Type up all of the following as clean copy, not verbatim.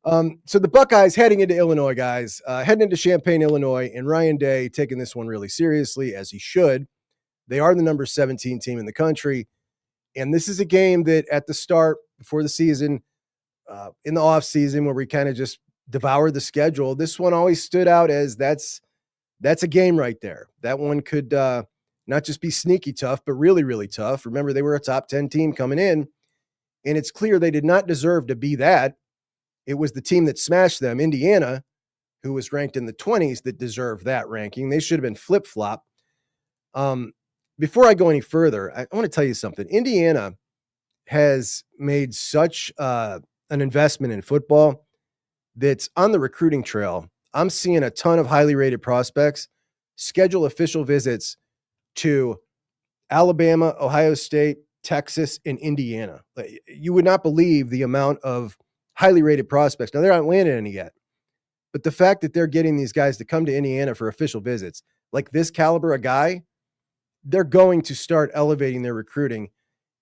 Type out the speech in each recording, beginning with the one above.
So the Buckeyes heading into Illinois, guys, heading into Champaign, Illinois, and Ryan Day taking this one really seriously, as he should. They are the number 17 team in the country. And this is a game that at the start, before the season, in the off season, where we kind of just devoured the schedule, this one always stood out as that's a game right there. That one could not just be sneaky tough, but really, really tough. Remember, they were a top 10 team coming in, and it's clear they did not deserve to be that. It was the team that smashed them, Indiana, who was ranked in the 20s, that deserved that ranking. They should have been flip-flop. Before I go any further, I want to tell you something. Indiana has made such an investment in football that's on the recruiting trail. I'm seeing a ton of highly rated prospects schedule official visits to Alabama, Ohio State, Texas, and Indiana. You would not believe the amount of highly rated prospects. Now, they're not landing any yet, but the fact that they're getting these guys to come to Indiana for official visits, like this caliber of guy, they're going to start elevating their recruiting.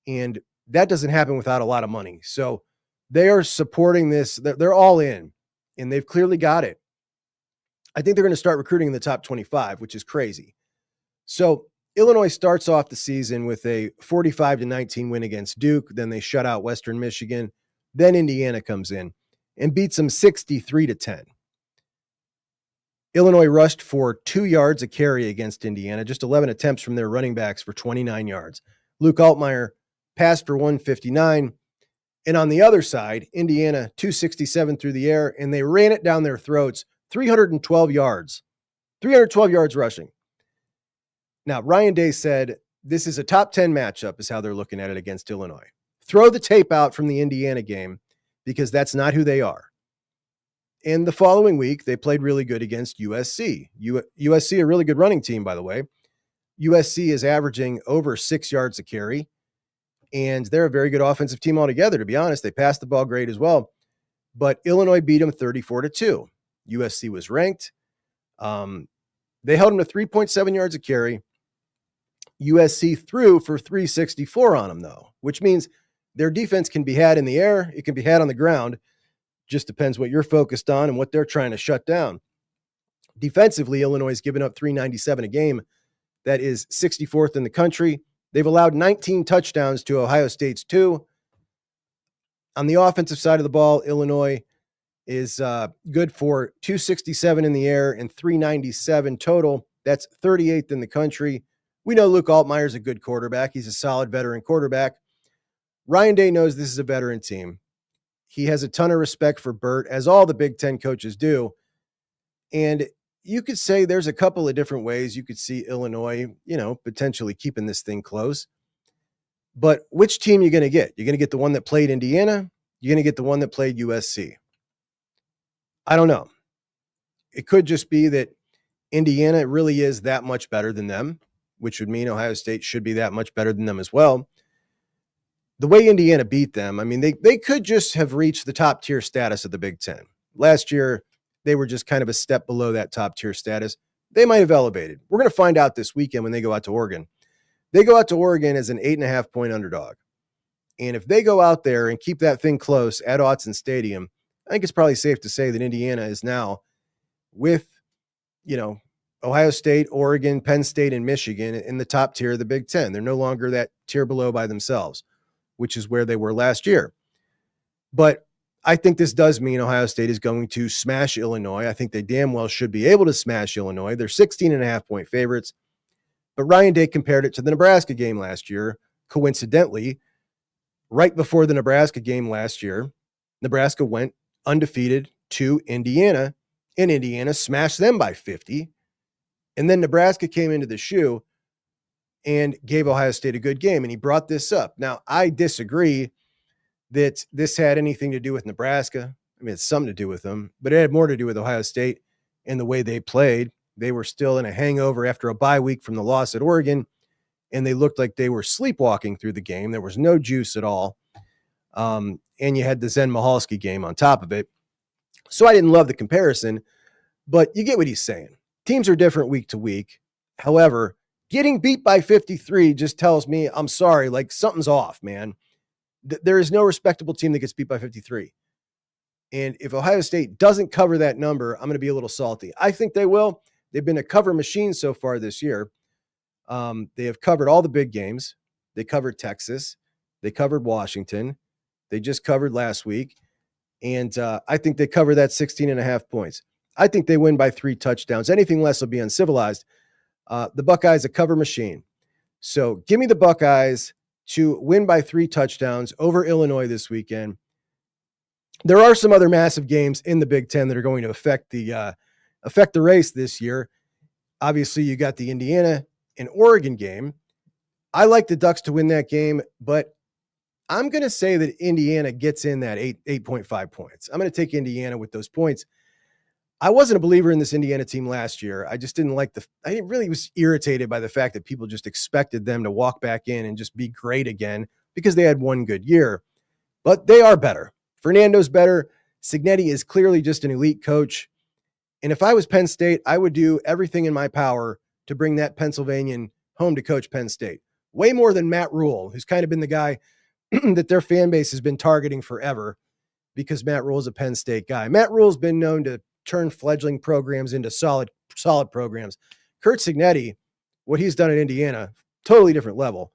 And that doesn't happen without a lot of money. So they are supporting this. They're all in, and they've clearly got it. I think they're going to start recruiting in the top 25, which is crazy. So Illinois starts off the season with a 45-19 win against Duke. Then they shut out Western Michigan. Then Indiana comes in and beats them 63-10. Illinois rushed for 2 yards a carry against Indiana, just 11 attempts from their running backs for 29 yards. Luke Altmaier passed for 159. And on the other side, Indiana 267 through the air, and they ran it down their throats, 312 yards. 312 yards rushing. Now, Ryan Day said this is a top 10 matchup is how they're looking at it against Illinois. Throw the tape out from the Indiana game because that's not who they are. And the following week, they played really good against USC. USC, a really good running team, by the way. USC is averaging over 6 yards a carry, and they're a very good offensive team altogether, to be honest. They passed the ball great as well. But Illinois beat them 34-2. USC was ranked. They held them to 3.7 yards a carry. USC threw for 364 on them, though, which means their defense can be had in the air. It can be had on the ground. Just depends what you're focused on and what they're trying to shut down. Defensively, Illinois has given up 397 a game. That is 64th in the country. They've allowed 19 touchdowns to Ohio State's 2. On the offensive side of the ball, Illinois is good for 267 in the air and 397 total. That's 38th in the country. We know Luke Altmaier is a good quarterback. He's a solid veteran quarterback. Ryan Day knows this is a veteran team. He has a ton of respect for Burt, as all the Big Ten coaches do. And you could say there's a couple of different ways you could see Illinois, potentially keeping this thing close. But which team are you going to get? You're going to get the one that played Indiana? You're going to get the one that played USC? I don't know. It could just be that Indiana really is that much better than them, which would mean Ohio State should be that much better than them as well. The way Indiana beat them, I mean, they could just have reached the top tier status of the Big Ten. Last year, they were just kind of a step below that top tier status. They might have elevated. We're going to find out this weekend when they go out to Oregon. They go out to Oregon as an 8.5-point underdog. And if they go out there and keep that thing close at Autzen Stadium, I think it's probably safe to say that Indiana is now with, Ohio State, Oregon, Penn State, and Michigan in the top tier of the Big Ten. They're no longer that tier below by themselves, which is where they were last year. But I think this does mean Ohio State is going to smash Illinois. I think they damn well should be able to smash Illinois. They're 16.5-point favorites. But Ryan Day compared it to the Nebraska game last year. Coincidentally, right before the Nebraska game last year, Nebraska went undefeated to Indiana, and Indiana smashed them by 50. And then Nebraska came into the shoe and gave Ohio State a good game, and he brought this up. Now, I disagree that this had anything to do with Nebraska. I mean, it's something to do with them, but it had more to do with Ohio State and the way they played. They were still in a hangover after a bye week from the loss at Oregon, and they looked like they were sleepwalking through the game. There was no juice at all. And you had the Zen Mahalski game on top of it. So I didn't love the comparison, but you get what he's saying. Teams are different week to week. However, getting beat by 53 just tells me, I'm sorry, like something's off, man. There is no respectable team that gets beat by 53. And if Ohio State doesn't cover that number, I'm going to be a little salty. I think they will. They've been a cover machine so far this year. They have covered all the big games. They covered Texas. They covered Washington. They just covered last week. And I think they cover that 16.5 points. I think they win by 3 touchdowns. Anything less will be uncivilized. The Buckeyes, a cover machine. So give me the Buckeyes to win by 3 touchdowns over Illinois this weekend. There are some other massive games in the Big Ten that are going to affect the race this year. Obviously, you got the Indiana and Oregon game. I like the Ducks to win that game, but I'm going to say that Indiana gets in that 8.5 points. I'm going to take Indiana with those points. I wasn't a believer in this Indiana team last year. I just didn't like I really was irritated by the fact that people just expected them to walk back in and just be great again because they had one good year. But they are better. Fernando's better. Cignetti is clearly just an elite coach. And if I was Penn State, I would do everything in my power to bring that Pennsylvanian home to coach Penn State. Way more than Matt Rule, who's kind of been the guy that their fan base has been targeting forever because Matt Rule's a Penn State guy. Matt Rule's been known to turn fledgling programs into solid programs. Curt Cignetti, what he's done at Indiana, totally different level.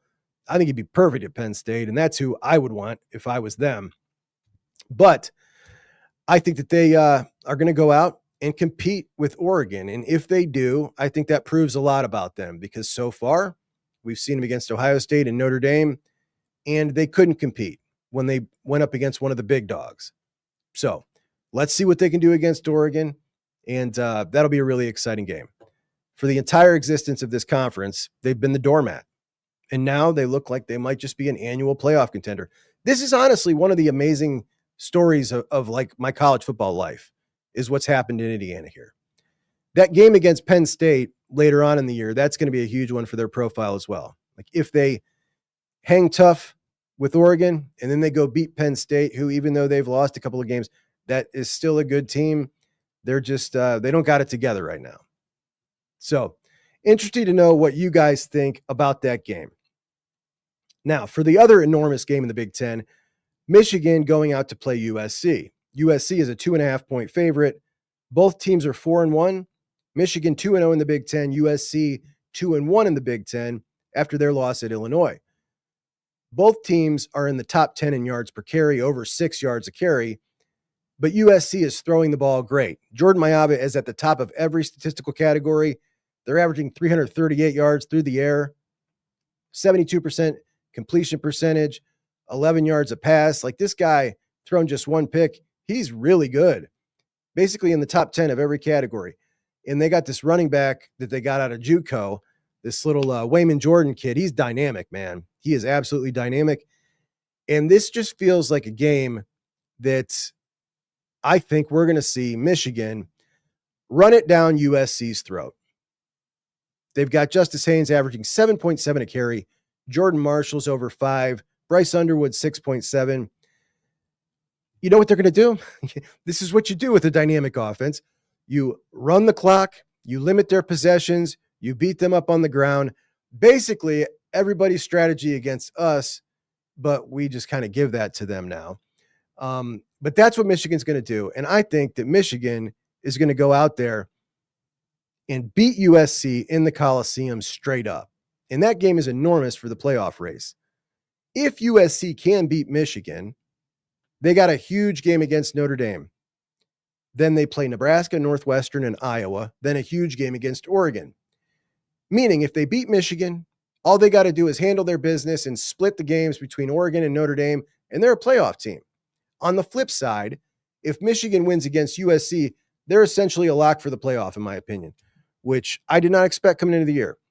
I think he'd be perfect at Penn State, and that's who I would want if I was them. But I think that they are going to go out and compete with Oregon. And if they do, I think that proves a lot about them because so far we've seen them against Ohio State and Notre Dame, and they couldn't compete when they went up against one of the big dogs. So let's see what they can do against Oregon, and that'll be a really exciting game. For the entire existence of this conference, they've been the doormat, and now they look like they might just be an annual playoff contender. This is honestly one of the amazing stories of like my college football life is what's happened in Indiana here. That game against Penn State later on in the year, that's going to be a huge one for their profile as well. Like if they hang tough with Oregon and then they go beat Penn State, who even though they've lost a couple of games, that is still a good team. They're just, they don't got it together right now. So interesting to know what you guys think about that game. Now, for the other enormous game in the Big Ten, Michigan going out to play USC. USC is a 2.5 point favorite. Both teams are 4-1. Michigan 2-0 in the Big Ten. USC 2-1 in the Big Ten after their loss at Illinois. Both teams are in the top 10 in yards per carry, over 6 yards a carry. But USC is throwing the ball great. Jordan Mailata is at the top of every statistical category. They're averaging 338 yards through the air, 72% completion percentage, 11 yards a pass. Like this guy thrown just one pick. He's really good. Basically in the top 10 of every category. And they got this running back that they got out of JUCO, this little Wayman Jordan kid. He's dynamic, man. He is absolutely dynamic. And this just feels like a game that I think we're going to see Michigan run it down USC's throat. They've got Justice Haynes averaging 7.7 a carry. Jordan Marshall's over 5. Bryce Underwood, 6.7. You know what they're going to do? This is what you do with a dynamic offense. You run the clock, you limit their possessions, you beat them up on the ground. Basically, everybody's strategy against us, but we just kind of give that to them now. But that's what Michigan's going to do. And I think that Michigan is going to go out there and beat USC in the Coliseum straight up. And that game is enormous for the playoff race. If USC can beat Michigan, they got a huge game against Notre Dame. Then they play Nebraska, Northwestern, and Iowa. Then a huge game against Oregon. Meaning if they beat Michigan, all they got to do is handle their business and split the games between Oregon and Notre Dame, and they're a playoff team. On the flip side, if Michigan wins against USC, they're essentially a lock for the playoff, in my opinion, which I did not expect coming into the year.